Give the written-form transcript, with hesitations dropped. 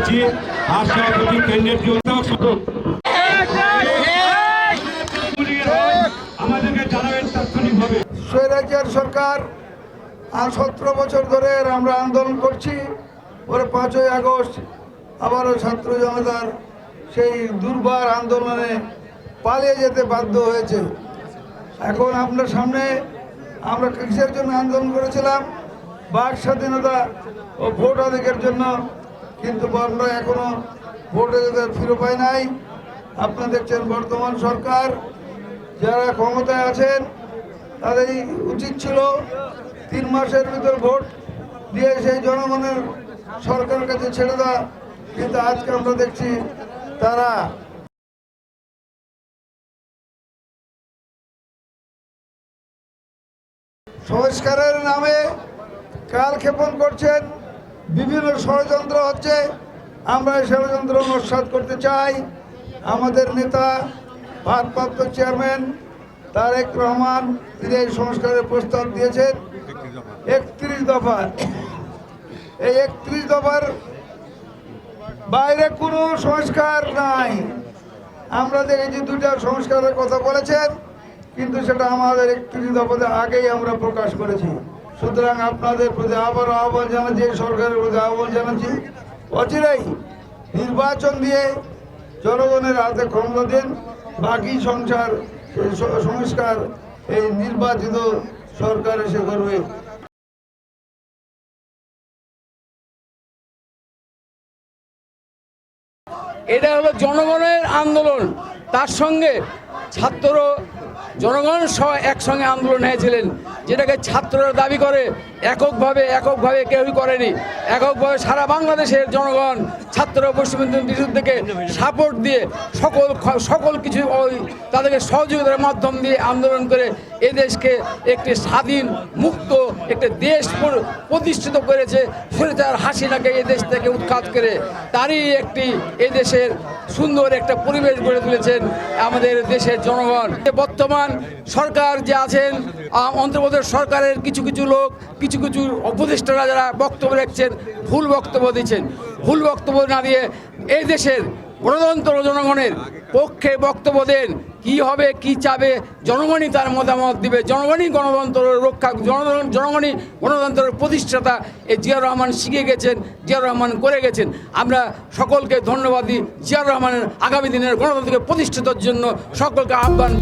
করেছি। আর সভাপতি কেন্দ্রের জন্য আমাদেরকে জানাবেন তাৎক্ষণিকভাবে। স্বৈরাচার সরকার আর 17 বছর ধরে আমরা আন্দোলন করছি। ওর 5ই আগস্ট আবারও ছাত্র জনতার সেই দুর্বার আন্দোলনে পালিয়ে যেতে বাধ্য হয়েছে। এখন আপনার সামনে আমরা কিসের জন্য আন্দোলন করেছিলাম? বাক স্বাধীনতা ও ভোট অধিকারের জন্য, কিন্তু আমরা এখনো ভোট অধিকার ফিরে পাই নাই। আপনারা দেখছেন বর্তমান সরকার যারা ক্ষমতায় আছেন তাদের উচিত ছিল 3 মাসের ভিতর ভোট দিয়ে সেই জনগণের সরকারের কাছে ছেড়ে দেওয়া, কিন্তু আজকে আমরা দেখছি তারা সংস্কারের নামে কালক্ষেপণ করছেন, বিভিন্ন ষড়যন্ত্র হচ্ছে। আমরা এই ষড়যন্ত্র নস্যাৎ করতে চাই। আমাদের নেতা ভারপ্রাপ্ত চেয়ারম্যান তারেক রহমান তিনি এই সংস্কারের প্রস্তাব দিয়েছেন 31 দফা। এই 31 দফার বাইরে কোনো সংস্কার নাই। আমরা দেখেছি 2টা সংস্কারের কথা বলেছেন, কিন্তু সেটা আমাদের 31 দফাতে আগেই আমরা প্রকাশ করেছি। সুতরাং আপনাদের প্রতি আবারও আহ্বান জানাচ্ছি, সরকারের প্রতি আহ্বান জানাচ্ছি, অচিরেই নির্বাচন দিয়ে জনগণের হাতে ক্ষমতা দিন। বাকি সংস্কার এই নির্বাচিত সরকার এসে করবে। এটা হলো জনগণের আন্দোলন, তার সঙ্গে ছাত্র জনগণ সহ একসঙ্গে আন্দোলন হয়েছিলেন, যেটাকে ছাত্ররা দাবি করে এককভাবে কেউই করেনি। এককভাবে সারা বাংলাদেশের জনগণ ছাত্র পশ্চিমবঙ্গ থেকে সাপোর্ট দিয়ে সকল কিছু তাদেরকে সহযোগিতার মাধ্যম দিয়ে আন্দোলন করে এই দেশকে একটি স্বাধীন মুক্ত একটা দেশ প্রতিষ্ঠিত করেছে। স্বৈরাচার হাসিনাকে এই দেশ থেকে উৎখাত করে তারই একটি এই দেশের সুন্দর একটা পরিবেশ গড়ে তুলেছেন আমাদের দেশের জনগণ। বর্তমান সরকার যে আছেন, অন্তর্বর্তী সরকারের কিছু লোক কিছু উপদেষ্টারা যারা বক্তব্য রাখছেন, ভুল বক্তব্য দিচ্ছেন। ভুল বক্তব্য না দিয়ে এই দেশের গণতন্ত্র জনগণের পক্ষে বক্তব্য দেন। কি হবে, কি চাবে, জনগণই তার মতামত দিবে। জনগণই গণতন্ত্র রক্ষা, জনগণই গণতন্ত্রের প্রতিষ্ঠাতা। এই জিয়াউর রহমান শিখে গেছেন, জিয়াউর রহমান করে গেছেন। আমরা সকলকে ধন্যবাদ দিই। জিয়াউর রহমানের আগামী দিনের গণতন্ত্রকে প্রতিষ্ঠিতার জন্য সকলকে আহ্বান।